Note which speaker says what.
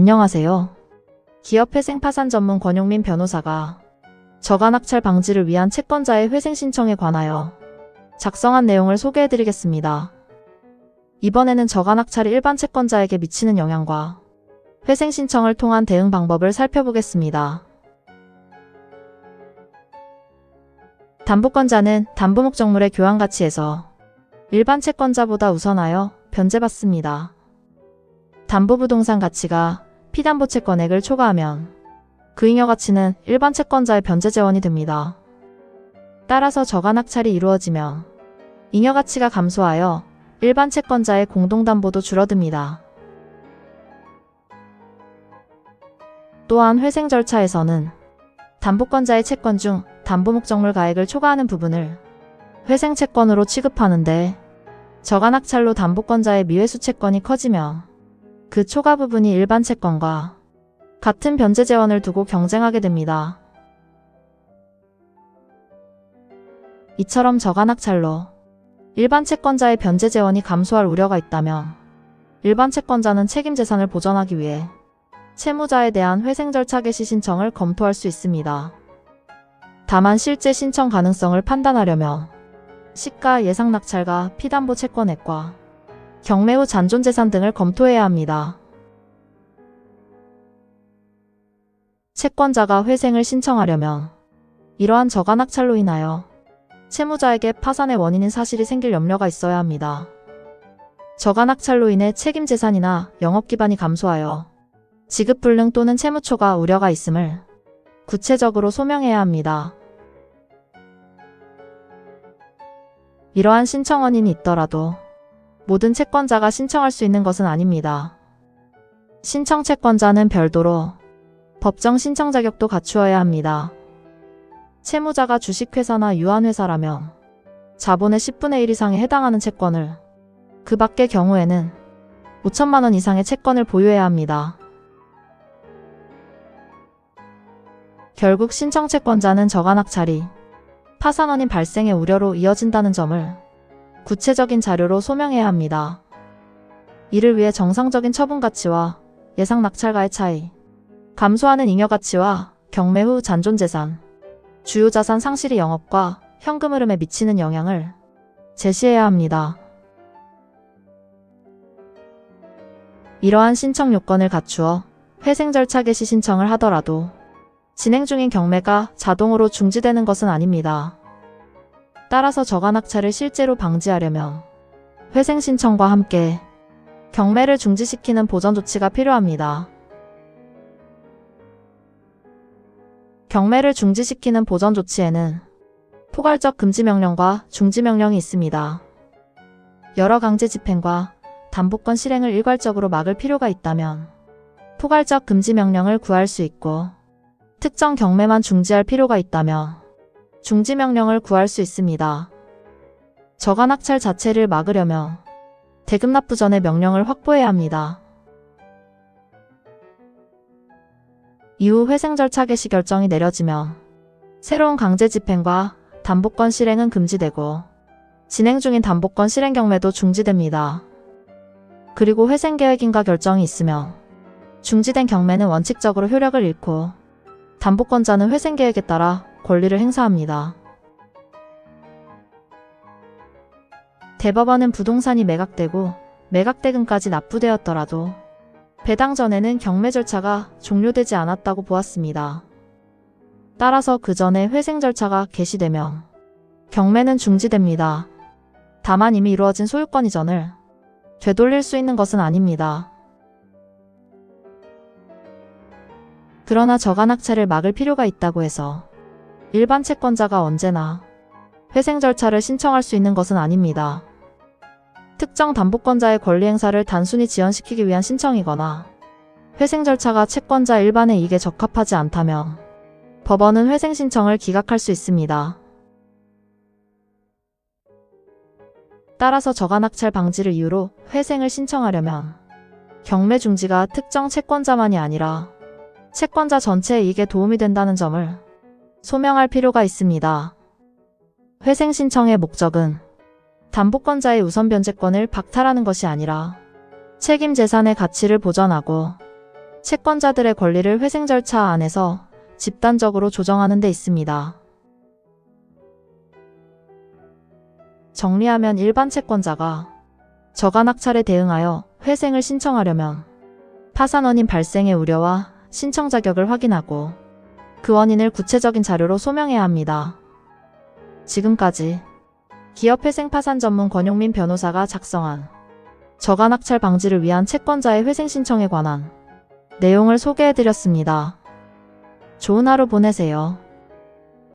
Speaker 1: 안녕하세요. 기업회생 파산 전문 권용민 변호사가 저가낙찰 방지를 위한 채권자의 회생 신청에 관하여 작성한 내용을 소개해드리겠습니다. 이번에는 저가낙찰이 일반 채권자에게 미치는 영향과 회생 신청을 통한 대응 방법을 살펴보겠습니다. 담보권자는 담보 목적물의 교환 가치에서 일반 채권자보다 우선하여 변제받습니다. 담보부동산 가치가 피담보 채권액을 초과하면 그 잉여 가치는 일반 채권자의 변제 재원이 됩니다. 따라서 저가낙찰이 이루어지면 잉여 가치가 감소하여 일반 채권자의 공동담보도 줄어듭니다. 또한 회생 절차에서는 담보권자의 채권 중 담보 목적물 가액을 초과하는 부분을 회생 채권으로 취급하는데 저가낙찰로 담보권자의 미회수 채권이 커지며 그 초과 부분이 일반 채권과 같은 변제 재원을 두고 경쟁하게 됩니다. 이처럼 저가낙찰로 일반 채권자의 변제 재원이 감소할 우려가 있다면 일반 채권자는 책임 재산을 보전하기 위해 채무자에 대한 회생 절차 개시 신청을 검토할 수 있습니다. 다만 실제 신청 가능성을 판단하려면 시가 예상 낙찰과 피담보 채권액과 경매 후 잔존 재산 등을 검토해야 합니다. 채권자가 회생을 신청하려면 이러한 저가낙찰로 인하여 채무자에게 파산의 원인인 사실이 생길 염려가 있어야 합니다. 저가낙찰로 인해 책임 재산이나 영업 기반이 감소하여 지급 불능 또는 채무 초과 우려가 있음을 구체적으로 소명해야 합니다. 이러한 신청 원인이 있더라도 모든 채권자가 신청할 수 있는 것은 아닙니다. 신청 채권자는 별도로 법정 신청 자격도 갖추어야 합니다. 채무자가 주식회사나 유한회사라면 자본의 10분의 1 이상에 해당하는 채권을, 그 밖의 경우에는 5천만 원 이상의 채권을 보유해야 합니다. 결국 신청 채권자는 저가낙찰이 파산 원인 발생의 우려로 이어진다는 점을 구체적인 자료로 소명해야 합니다. 이를 위해 정상적인 처분 가치와 예상 낙찰가의 차이, 감소하는 잉여 가치와 경매 후 잔존 재산, 주요 자산 상실이 영업과 현금 흐름에 미치는 영향을 제시해야 합니다. 이러한 신청 요건을 갖추어 회생 절차 개시 신청을 하더라도 진행 중인 경매가 자동으로 중지되는 것은 아닙니다. 따라서 저가낙찰을 실제로 방지하려면 회생 신청과 함께 경매를 중지시키는 보전 조치가 필요합니다. 경매를 중지시키는 보전 조치에는 포괄적 금지 명령과 중지 명령이 있습니다. 여러 강제 집행과 담보권 실행을 일괄적으로 막을 필요가 있다면 포괄적 금지 명령을 구할 수 있고, 특정 경매만 중지할 필요가 있다면 중지 명령을 구할 수 있습니다. 저가낙찰 자체를 막으려면 대금 납부 전에 명령을 확보해야 합니다. 이후 회생 절차 개시 결정이 내려지면 새로운 강제 집행과 담보권 실행은 금지되고 진행 중인 담보권 실행 경매도 중지됩니다. 그리고 회생 계획인가 결정이 있으면 중지된 경매는 원칙적으로 효력을 잃고 담보권자는 회생 계획에 따라 권리를 행사합니다. 대법원은 부동산이 매각되고 매각대금까지 납부되었더라도 배당 전에는 경매 절차가 종료되지 않았다고 보았습니다. 따라서 그 전에 회생 절차가 개시되면 경매는 중지됩니다. 다만 이미 이루어진 소유권 이전을 되돌릴 수 있는 것은 아닙니다. 그러나 저가낙찰을 막을 필요가 있다고 해서 일반 채권자가 언제나 회생 절차를 신청할 수 있는 것은 아닙니다. 특정 담보권자의 권리 행사를 단순히 지연시키기 위한 신청이거나 회생 절차가 채권자 일반의 이익에 적합하지 않다면 법원은 회생 신청을 기각할 수 있습니다. 따라서 저가낙찰 방지를 이유로 회생을 신청하려면 경매 중지가 특정 채권자만이 아니라 채권자 전체의 이익에 도움이 된다는 점을 소명할 필요가 있습니다. 회생 신청의 목적은 담보권자의 우선 변제권을 박탈하는 것이 아니라 책임 재산의 가치를 보전하고 채권자들의 권리를 회생 절차 안에서 집단적으로 조정하는 데 있습니다. 정리하면 일반 채권자가 저간악찰에 대응하여 회생을 신청하려면 파산 원인 발생의 우려와 신청 자격을 확인하고 그 원인을 구체적인 자료로 소명해야 합니다. 지금까지 기업회생 파산 전문 권용민 변호사가 작성한 저간악찰 방지를 위한 채권자의 회생 신청에 관한 내용을 소개해드렸습니다. 좋은 하루 보내세요.